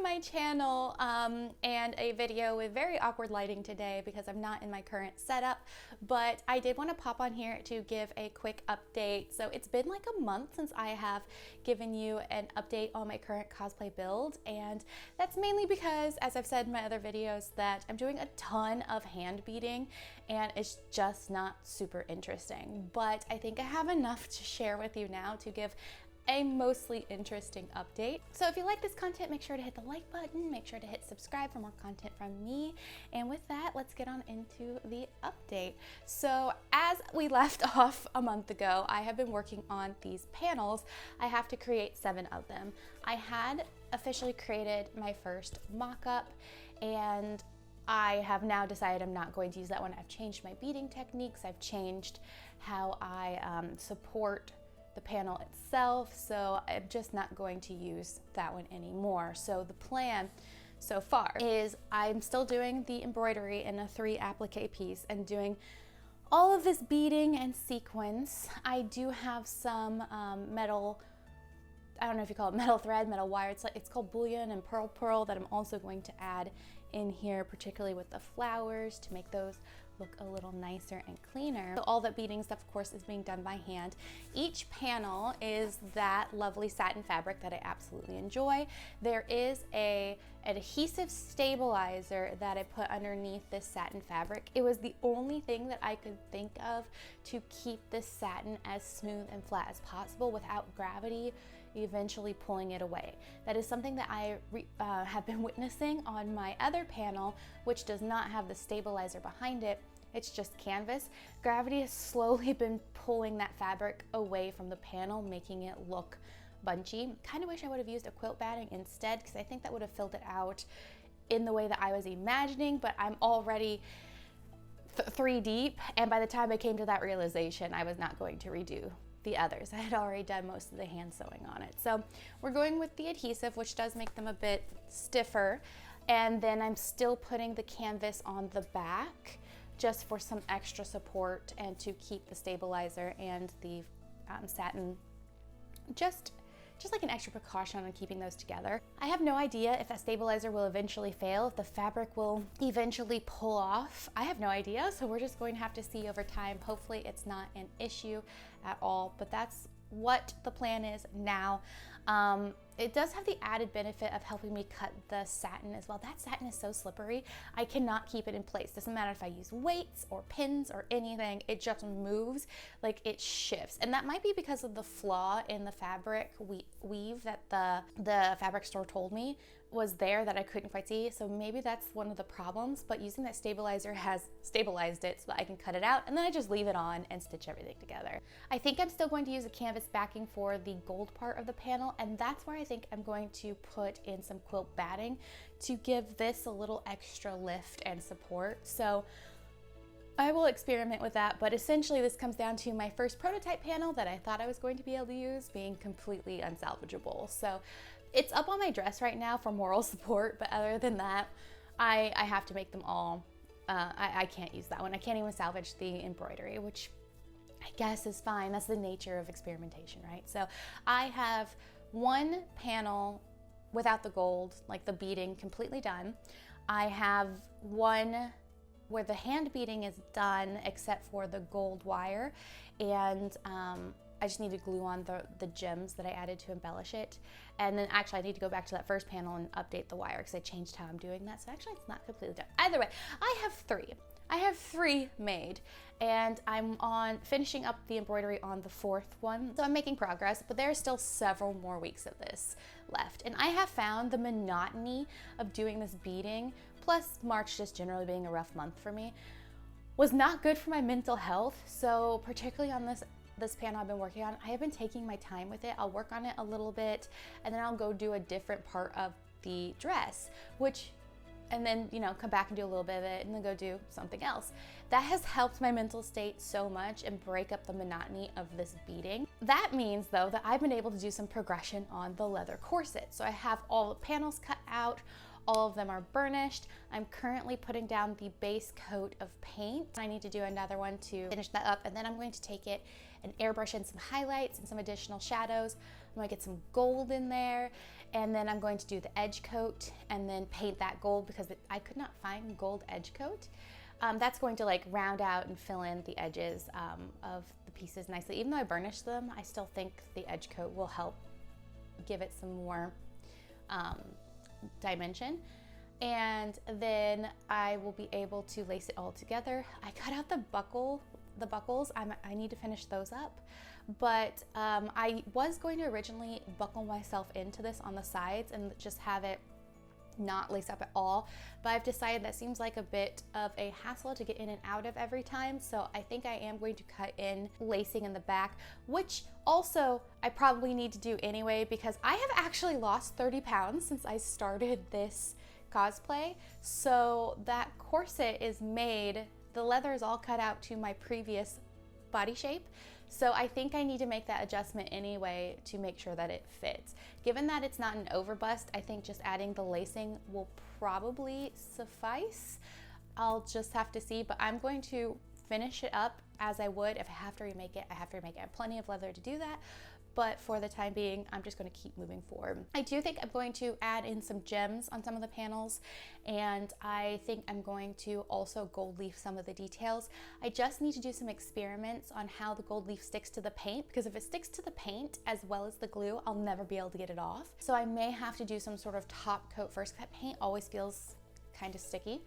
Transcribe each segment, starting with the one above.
to my channel and a video with very awkward lighting today because I'm not in my current setup, but I did want to pop on here to give a quick update. So it's been like a month since I have given you an update on my current cosplay build, and that's mainly because, as I've said in my other videos, that I'm doing a ton of hand beading and it's just not super interesting. But I think I have enough to share with you now to give a mostly interesting update. So if you like this content, make sure to hit the like button, make sure to hit subscribe for more content from me. And with that, let's get on into the update. So as we left off a month ago, I have been working on these panels. I have to create 7 of them. I had officially created my first mock-up, and I have now decided I'm not going to use that one. I've changed my beading techniques. I've changed how I support the panel itself, so I'm just not going to use that one anymore. So the plan so far is I'm still doing the embroidery in a 3 applique piece and doing all of this beading and sequins. I do have some metal, I don't know if you call it metal thread, metal wire, it's called bullion and pearl that I'm also going to add in here, particularly with the flowers, to make those look a little nicer and cleaner. So all that beading stuff, of course, is being done by hand. Each panel is that lovely satin fabric that I absolutely enjoy. There is an adhesive stabilizer that I put underneath this satin fabric. It was the only thing that I could think of to keep this satin as smooth and flat as possible without gravity eventually pulling it away. That is something that I have been witnessing on my other panel, which does not have the stabilizer behind it. It's just canvas. Gravity has slowly been pulling that fabric away from the panel, making it look bunchy. Kind of wish I would have used a quilt batting instead, because I think that would have filled it out in the way that I was imagining, but I'm already 3 deep, and by the time I came to that realization, I was not going to redo the others. I had already done most of the hand sewing on it. So we're going with the adhesive, which does make them a bit stiffer, and then I'm still putting the canvas on the back just for some extra support and to keep the stabilizer and the satin just like an extra precaution on keeping those together. I have no idea if that stabilizer will eventually fail, if the fabric will eventually pull off. I have no idea, so we're just going to have to see over time. Hopefully it's not an issue at all, but that's what the plan is now. It does have the added benefit of helping me cut the satin as well. That satin is so slippery, I cannot keep it in place. Doesn't matter if I use weights or pins or anything, it just moves, like it shifts. And that might be because of the flaw in the fabric weave that the fabric store told me was there that I couldn't quite see. So maybe that's one of the problems, but using that stabilizer has stabilized it so that I can cut it out, and then I just leave it on and stitch everything together. I think I'm still going to use a canvas backing for the gold part of the panel, and that's where I think I'm going to put in some quilt batting to give this a little extra lift and support. So I will experiment with that, but essentially this comes down to my first prototype panel that I thought I was going to be able to use being completely unsalvageable. So it's up on my dress right now for moral support, but other than that, I have to make them all. I can't use that one. I can't even salvage the embroidery, which I guess is fine. That's the nature of experimentation, right? So I have 1 panel without the gold, like the beading, completely done. I have 1 where the hand beading is done except for the gold wire, and I just need to glue on the gems that I added to embellish it. And then actually I need to go back to that first panel and update the wire because I changed how I'm doing that. So actually it's not completely done. Either way, I have 3. I have 3 made, and I'm finishing up the embroidery on the 4th one. So I'm making progress, but there are still several more weeks of this left. And I have found the monotony of doing this beading, plus March just generally being a rough month for me, was not good for my mental health. So particularly on this panel I've been working on, I have been taking my time with it. I'll work on it a little bit, and then I'll go do a different part of the dress, and then, come back and do a little bit of it and then go do something else. That has helped my mental state so much and break up the monotony of this beading. That means though that I've been able to do some progression on the leather corset. So I have all the panels cut out, all of them are burnished. I'm currently putting down the base coat of paint. I need to do another one to finish that up, and then I'm going to take it and airbrush in some highlights and some additional shadows. I'm gonna get some gold in there, And then I'm going to do the edge coat and then paint that gold because I could not find gold edge coat. That's going to like round out and fill in the edges of the pieces nicely. Even though I burnished them, I still think the edge coat will help give it some more dimension. And then I will be able to lace it all together. I cut out the buckles. I need to finish those up. But I was going to originally buckle myself into this on the sides and just have it not lace up at all, but I've decided that seems like a bit of a hassle to get in and out of every time, so I think I am going to cut in lacing in the back, which also I probably need to do anyway because I have actually lost 30 pounds since I started this cosplay. So that corset is made, the leather is all cut out to my previous body shape. So I think I need to make that adjustment anyway to make sure that it fits. Given that it's not an overbust, I think just adding the lacing will probably suffice. I'll just have to see, but I'm going to finish it up as I would. If I have to remake it, I have to remake it. I have plenty of leather to do that. But for the time being, I'm just going to keep moving forward. I do think I'm going to add in some gems on some of the panels, and I think I'm going to also gold leaf some of the details. I just need to do some experiments on how the gold leaf sticks to the paint, because if it sticks to the paint as well as the glue, I'll never be able to get it off. So I may have to do some sort of top coat first. That paint always feels kind of sticky.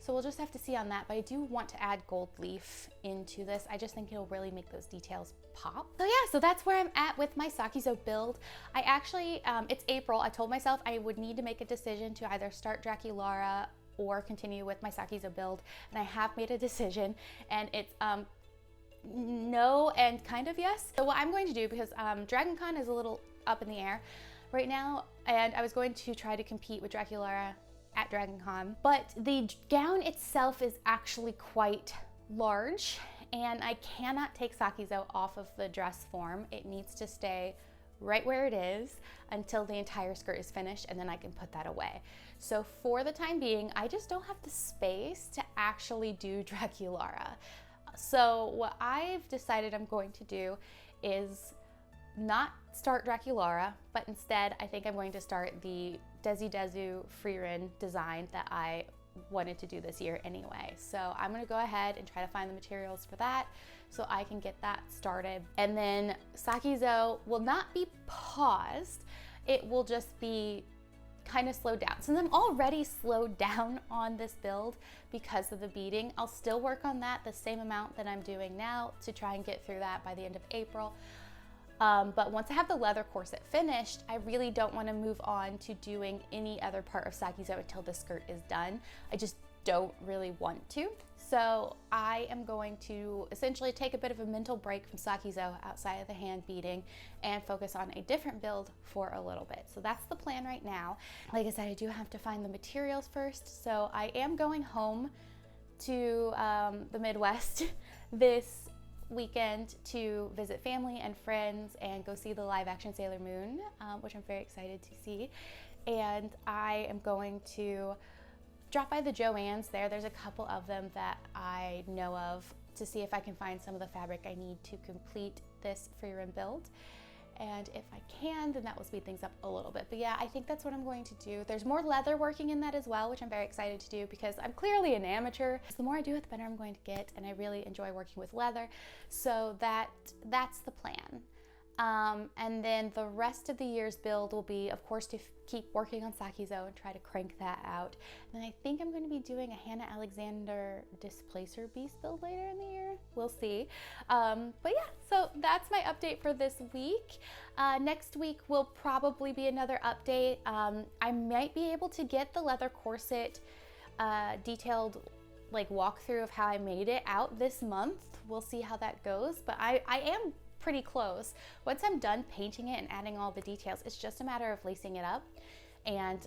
So we'll just have to see on that, but I do want to add gold leaf into this. I just think it'll really make those details pop. So yeah, so that's where I'm at with my Sakizo build. I actually, it's April. I told myself I would need to make a decision to either start Draculara or continue with my Sakizo build, and I have made a decision, and it's no and kind of yes. So what I'm going to do, because DragonCon is a little up in the air right now, and I was going to try to compete with Draculara at DragonCon, but the gown itself is actually quite large, and I cannot take Sakizo off of the dress form. It needs to stay right where it is until the entire skirt is finished, and then I can put that away. So for the time being, I just don't have the space to actually do Draculara. So what I've decided I'm going to do is not start Draculara, but instead I think I'm going to start the Desu Frieren design that I wanted to do this year anyway. So I'm gonna go ahead and try to find the materials for that so I can get that started. And then Sakizo will not be paused, it will just be kind of slowed down. Since I'm already slowed down on this build because of the beading, I'll still work on that the same amount that I'm doing now to try and get through that by the end of April. But once I have the leather corset finished, I really don't want to move on to doing any other part of Sakizo until the skirt is done. I just don't really want to. So I am going to essentially take a bit of a mental break from Sakizo outside of the hand beading and focus on a different build for a little bit. So that's the plan right now. Like I said, I do have to find the materials first. So I am going home to the Midwest this weekend to visit family and friends and go see the live action Sailor Moon, which I'm very excited to see. And I am going to drop by the Joann's there. There's a couple of them that I know of to see if I can find some of the fabric I need to complete this Frieren build. And if I can, then that will speed things up a little bit. But yeah, I think that's what I'm going to do. There's more leather working in that as well, which I'm very excited to do because I'm clearly an amateur. So the more I do it, the better I'm going to get, and I really enjoy working with leather. So that's the plan. And then the rest of the year's build will be, of course, to keep working on Sakizo and try to crank that out. And then I think I'm going to be doing a Hannah Alexander Displacer Beast build later in the year. We'll see. But yeah, so that's my update for this week. Next week will probably be another update. I might be able to get the leather corset detailed like walkthrough of how I made it out this month. We'll see how that goes. But I am pretty close. Once I'm done painting it and adding all the details, it's just a matter of lacing it up and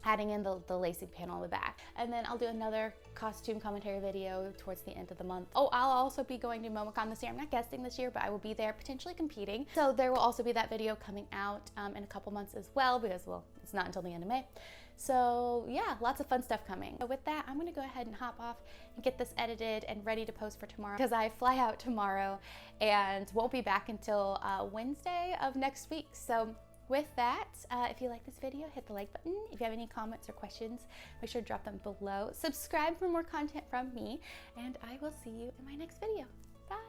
adding in the lacing panel in the back. And then I'll do another costume commentary video towards the end of the month. Oh, I'll also be going to MomoCon this year. I'm not guesting this year, but I will be there potentially competing. So there will also be that video coming out in a couple months as well because, well, it's not until the end of May. So yeah, lots of fun stuff coming. So with that, I'm gonna go ahead and hop off and get this edited and ready to post for tomorrow because I fly out tomorrow and won't be back until Wednesday of next week. So with that, if you like this video, hit the like button. If you have any comments or questions, make sure to drop them below. Subscribe for more content from me, and I will see you in my next video. Bye.